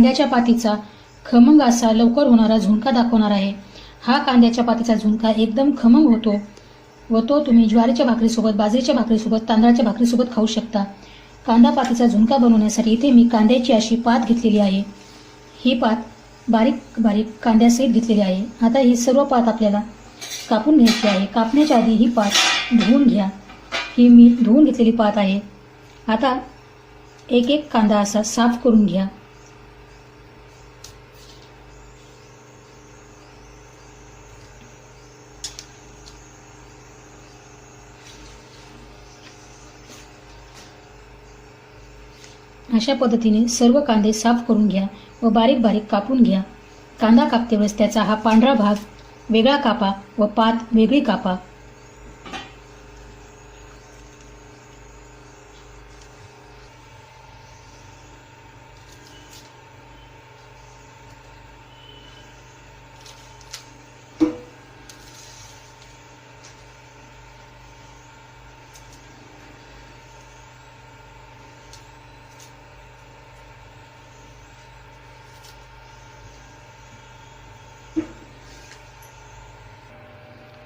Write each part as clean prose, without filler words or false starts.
कांद्याच्या पातीचा खमंग असा लवकर होणारा झुणका दाखवणार आहे। हा कांद्याच्या पातीचा झुणका एकदम खमंग होतो व तो तुम्ही ज्वारीच्या भाकरीसोबत, बाजरीच्या भाकरीसोबत, तांदळाच्या भाकरीसोबत खाऊ शकता। कांदा पातीचा झुणका बनवण्यासाठी इथे मी कांद्याची अशी पात घेतलेली आहे। ही पात बारीक बारीक कांद्यासहित घेतलेली आहे। आता ही सर्व पात आपल्याला कापून घ्यायची आहे। कापण्याच्या आधी ही पात धुवून घ्या। ही मी धुवून घेतलेली पात आहे। आता एक एक कांदा असा साफ करून घ्या। अशा पद्धतीने सर्व कांदे साफ करून घ्या व बारीक बारीक कापून घ्या। कांदा कापते वेळेस त्याचा हा पांढरा भाग वेगळा कापा व पात वेगळी कापा।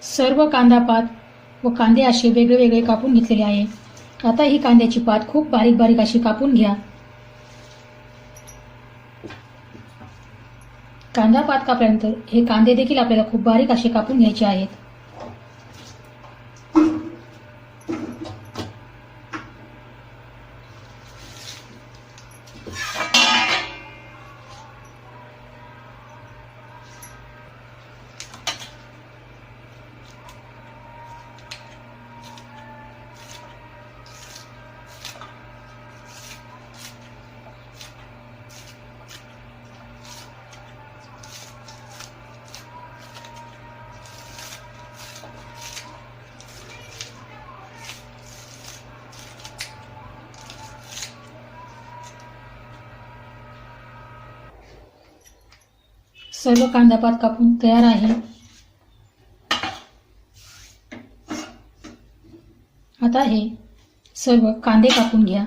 सर्व कांदा पात व कांदे असे वेगळे वेगळे कापून घेतलेले आहे। आता ही कांद्याची पात खूप बारीक बारीक अशी कापून घ्या। कांदा पात कापल्यानंतर हे कांदे देखील आपल्याला खूप बारीक असे कापून घ्यायचे आहेत। सर्व कांदा पात कापून तयार आहे। आता हे सर्व कांदे कापून घ्या।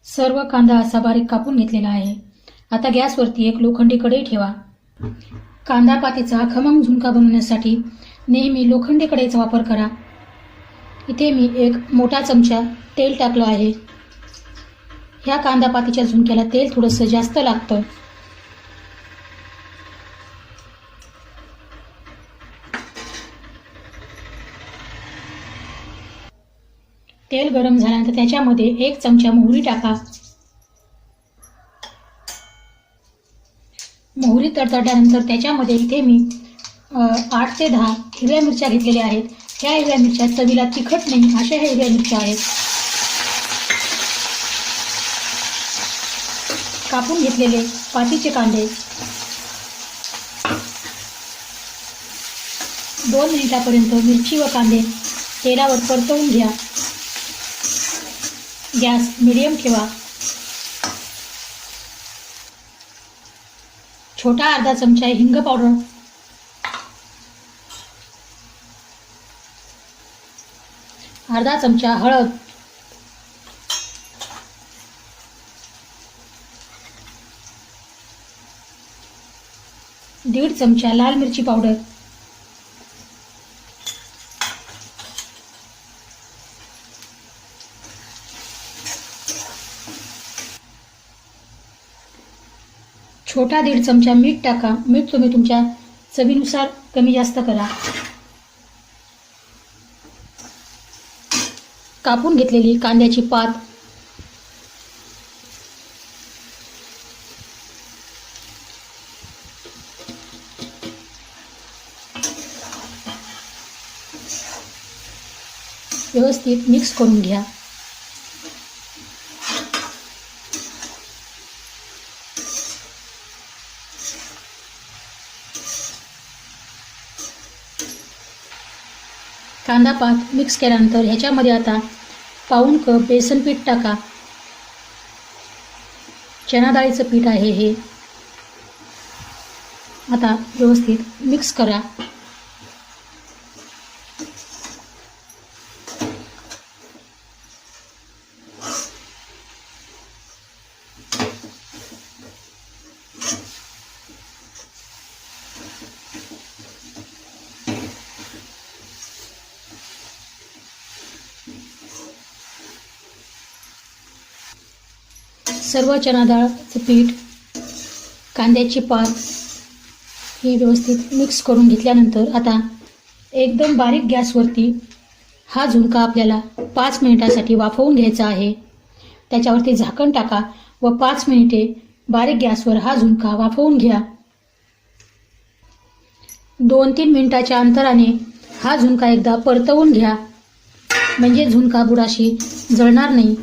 सर्व कांदा असा बारीक कापून घेतलेला आहे। आता गॅसवरती एक लोखंडी कढई ठेवा। कांदा पातीचा खमंग झुणका बनवण्यासाठी नेहमी लोखंडी कढईचा वापर करा। इथे मी एक मोठा चमचा तेल टाकलं आहे। ह्या कांदा पातीच्या झुणक्याला तेल थोडंसं जास्त लागतं। तेल गरम झाल्यानंतर त्याच्यामध्ये एक चमचा मोहरी टाका। मोहरी तडतडल्यानंतर त्याच्यामध्ये इथे मी 8 ते 10 हिरव्या मिरच्या घेतलेल्या आहेत। ह्या हिरव्या मिरच्या चवीला तिखट नाही अशा ह्या हिरव्या मिरच्या आहेत। कापून घेतलेले पातीचे कांदे 2 मिनिटापर्यंत मिरची व कांदे तेलावर परतवून घ्या। गॅस मीडियम ठेवा। छोटा अर्धा चमचा हिंग पावडर, अर्धा चमचा हळद, दीड चमचा लाल मिरची पावडर, छोटा 1.5 चमचा मीठ टाका। मीठ तुम्ही तुमच्या चवीनुसार कमी जास्त करा। कापून घेतलेली कांद्याची पात व्यवस्थित मिक्स करून घ्या। कांदा पात मिक्स केल्यानंतर ह्याच्यामध्ये आता पाऊण कप बेसन पीठ टाका। चणा डाळीचं पीठ आहे हे। आता व्यवस्थित मिक्स करा. सर्व चणा डाळचं पीठ, कांद्याची पात हे व्यवस्थित मिक्स करून घेतल्यानंतर आता एकदम बारीक गॅसवरती हा झुणका आपल्याला 5 मिनिटासाठी वाफवून घ्यायचा आहे. त्याच्यावरती झाकण टाका व 5 मिनिटे बारीक गॅसवर हा झुणका वाफवून घ्या. 2-3 मिनिटाच्या अंतराने हा झुणका एकदा परतवून घ्या, म्हणजे झुणका बुडाशी जळणार नाही.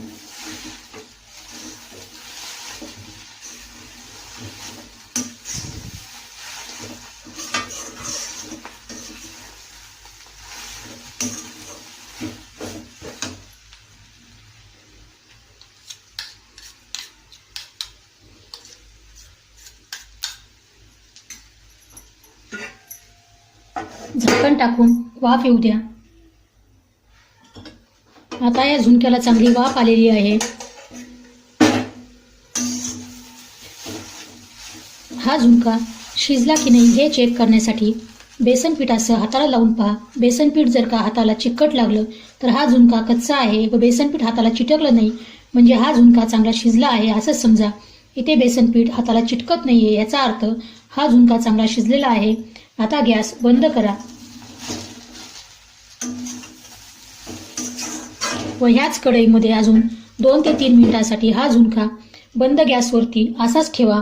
झाकण टाकून वाफ येऊ द्या. आता या झुणक्याला चांगली वाफ आलेली आहे. हा झुणका शिजला की नाही हे चेक करण्यासाठी बेसन पिठासह हाताला लावून पहा. बेसन पीठ जर का हाताला चिकट लागलं तर हा झुणका कच्चा आहे व बेसन पीठ हाताला चिटकलं नाही म्हणजे हा झुणका चांगला शिजला आहे असंच समजा. इथे बेसन पीठ हाताला चिटकत नाहीये याचा अर्थ हा झुणका चांगला शिजलेला आहे. आता गॅस बंद करा व ह्याच कढईमध्ये अजून 2 ते 3 मिनिटांसाठी हा झुणका बंद गॅसवरती असाच ठेवा.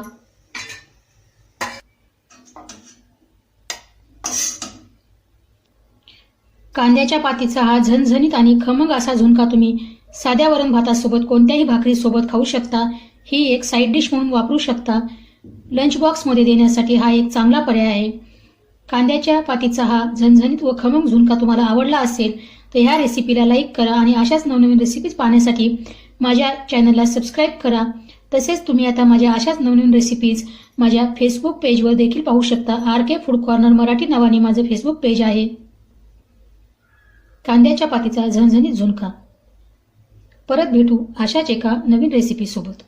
कांद्याच्या पातीचा हा झणझणीत आणि खमंग असा झुणका तुम्ही साध्या वरण भातासोबत कोणत्याही भाकरीसोबत खाऊ शकता. ही एक साईड डिश म्हणून वापरू शकता. लंच बॉक्समध्ये देण्यासाठी हा एक चांगला पर्याय आहे. कांद्याच्या पातीचा हा झणझणीत व खमंग झुणका तुम्हाला आवडला असेल तर ह्या रेसिपीला लाईक करा आणि अशाच नवनवीन रेसिपीज पाहण्यासाठी माझ्या चॅनलला सबस्क्राईब करा. तसेच तुम्ही आता माझ्या अशाच नवनवीन रेसिपीज माझ्या फेसबुक पेजवर देखील पाहू शकता. RK फूड कॉर्नर मराठी नावाने माझं फेसबुक पेज आहे. कांद्याच्या पातीचा झणझणीत झुणका. परत भेटू अशाच एका नवीन रेसिपीसोबत.